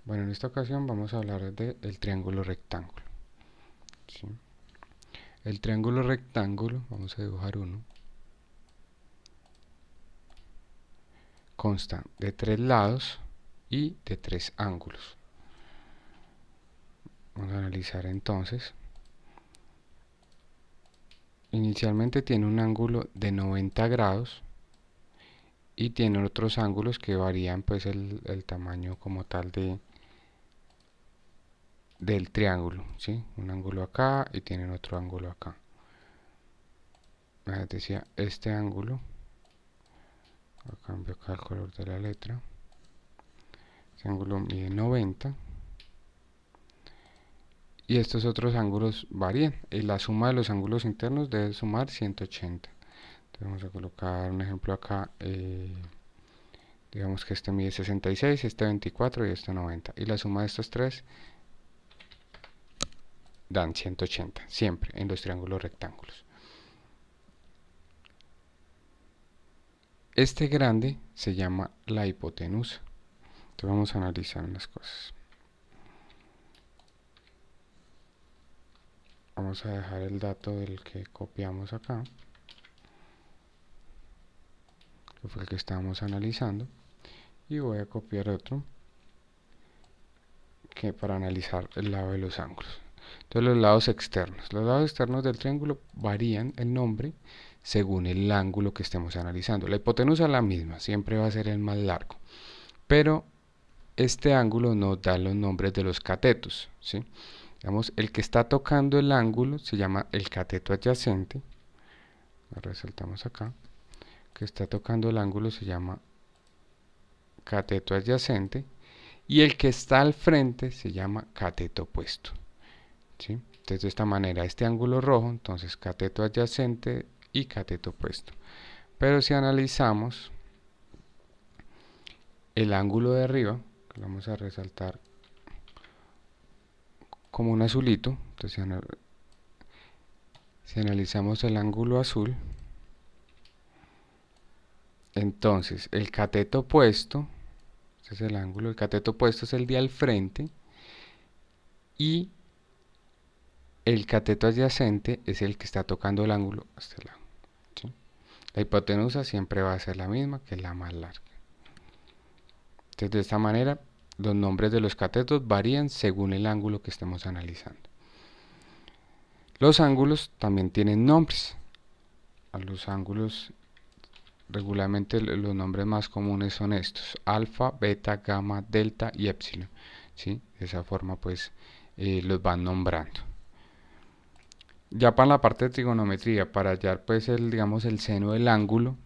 Bueno, en esta ocasión vamos a hablar del triángulo rectángulo. ¿Sí? El triángulo rectángulo, vamos a dibujar uno, consta de 3 lados y de 3 ángulos. Vamos a analizar entonces. Inicialmente tiene un ángulo de 90 grados y tiene otros ángulos que varían pues el tamaño como tal del triángulo, ¿sí? Un ángulo acá y tienen otro ángulo acá. Decía, este ángulo, cambio acá el color de la letra, este ángulo mide 90 y estos otros ángulos varían y la suma de los ángulos internos debe sumar 180. Entonces vamos a colocar un ejemplo acá, digamos que este mide 66, este 24 y este 90 y la suma de estos tres dan 180 siempre en los triángulos rectángulos. Este grande se llama la hipotenusa. Entonces vamos a analizar unas cosas. Vamos a dejar el dato del que copiamos acá, que fue el que estábamos analizando, y voy a copiar otro que para analizar el lado de los ángulos. Entonces los lados externos. Los lados externos del triángulo varían el nombre según el ángulo que estemos analizando. La hipotenusa es la misma, siempre va a ser el más largo, pero este ángulo nos da los nombres de los catetos, ¿sí? Digamos, el que está tocando el ángulo se llama el cateto adyacente. Lo resaltamos acá. Que está tocando el ángulo se llama cateto adyacente. Y el que está al frente se llama cateto opuesto. ¿Sí? Entonces de esta manera este ángulo rojo, entonces cateto adyacente y cateto opuesto. Pero si analizamos el ángulo de arriba, que lo vamos a resaltar como un azulito, entonces si analizamos el ángulo azul, entonces el cateto opuesto, este es el ángulo, el cateto opuesto es el de al frente y el cateto adyacente es el que está tocando el ángulo a este lado. ¿Sí? La hipotenusa siempre va a ser la misma, que es la más larga. Entonces de esta manera los nombres de los catetos varían según el ángulo que estemos analizando. Los ángulos también tienen nombres. A los ángulos regularmente los nombres más comunes son estos: alfa, beta, gamma, delta y epsilon. ¿Sí? De esa forma pues los van nombrando. Ya para la parte de trigonometría, para hallar pues digamos el seno del ángulo,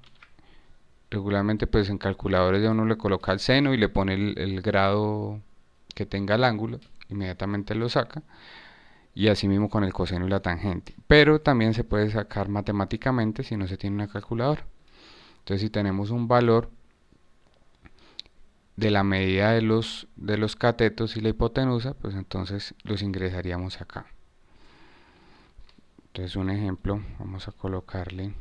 regularmente pues en calculadores ya uno le coloca el seno y le pone el grado que tenga el ángulo, inmediatamente lo saca, y así mismo con el coseno y la tangente. Pero también se puede sacar matemáticamente si no se tiene una calculadora. Entonces si tenemos un valor de la medida de los catetos y la hipotenusa, pues entonces los ingresaríamos acá. Entonces un ejemplo, vamos a colocarle,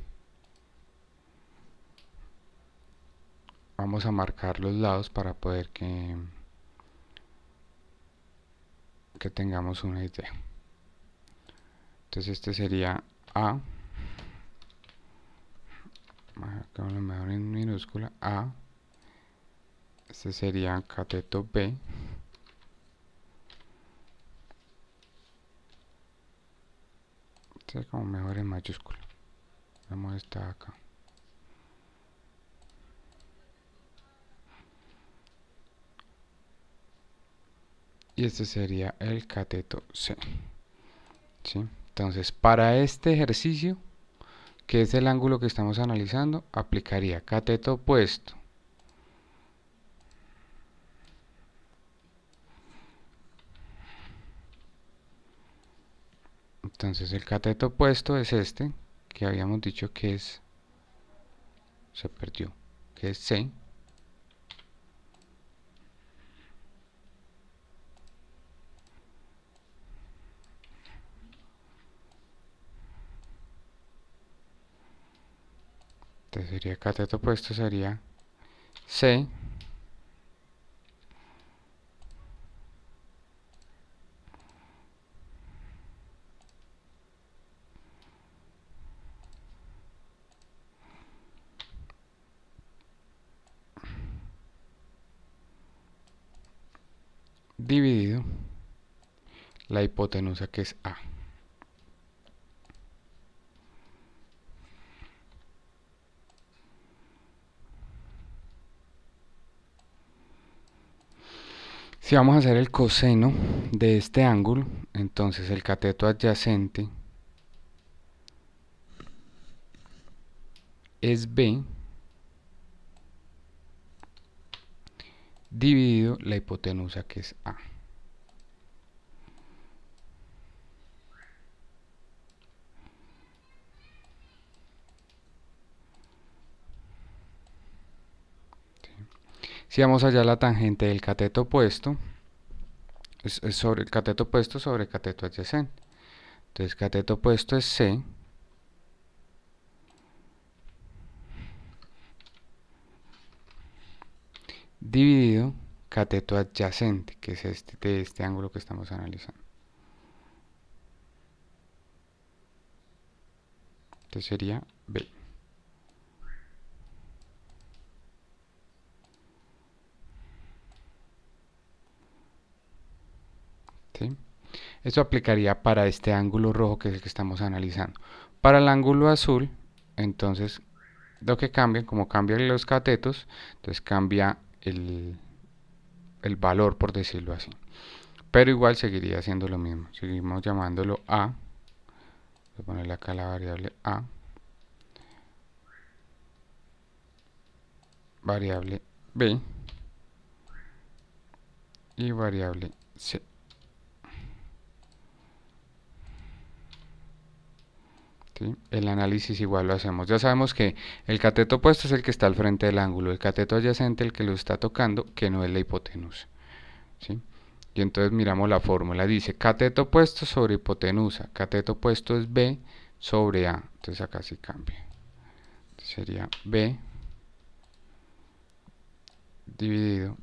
vamos a marcar los lados para poder que tengamos una idea. Entonces este sería A, acá lo mejor en minúscula, A, este sería cateto B, este es como mejor en mayúscula, vamos esta acá. Y este sería el cateto C. ¿Sí? Entonces, para este ejercicio, que es el ángulo que estamos analizando, aplicaría cateto opuesto entonces el cateto opuesto es este, que habíamos dicho que se perdió, que es C. Entonces sería cateto opuesto, sería C dividido la hipotenusa, que es A. Si vamos a hacer el coseno de este ángulo, entonces el cateto adyacente es B dividido la hipotenusa, que es A. Si vamos allá, la tangente del cateto opuesto es sobre el cateto opuesto sobre el cateto adyacente. Entonces, cateto opuesto es C dividido cateto adyacente, que es este de este ángulo que estamos analizando. Entonces sería B. ¿Sí? Esto aplicaría para este ángulo rojo, que es el que estamos analizando. Para el ángulo azul, entonces lo que cambia, como cambian los catetos, entonces cambia el valor, por decirlo así. Pero igual seguiría siendo lo mismo. Seguimos llamándolo A. Voy a ponerle acá la variable A. Variable B. Y variable C. ¿Sí? El análisis igual lo hacemos. Ya sabemos que el cateto opuesto es el que está al frente del ángulo. El cateto adyacente el que lo está tocando, que no es la hipotenusa. ¿Sí? Y entonces miramos la fórmula. Dice cateto opuesto sobre hipotenusa. Cateto opuesto es B sobre A. Entonces acá sí cambia. Sería B dividido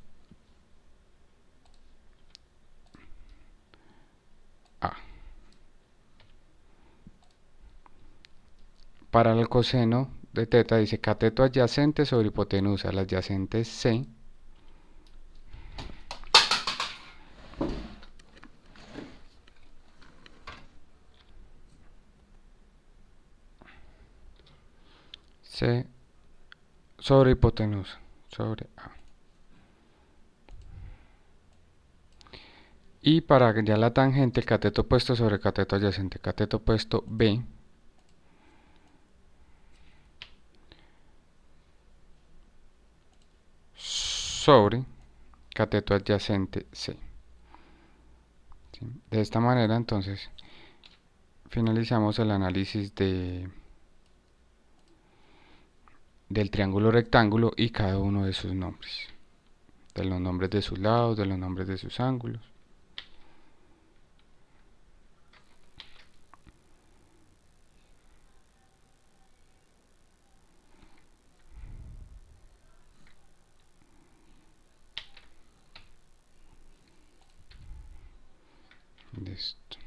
A. Para el coseno de teta dice cateto adyacente sobre hipotenusa. La adyacente es C. C sobre hipotenusa. Sobre A. Y para ya la tangente, el cateto opuesto sobre cateto adyacente. Cateto opuesto B sobre cateto adyacente C. ¿Sí? De esta manera, entonces, finalizamos el análisis del triángulo rectángulo y cada uno de sus nombres. De los nombres de sus lados, de los nombres de sus ángulos. Listo.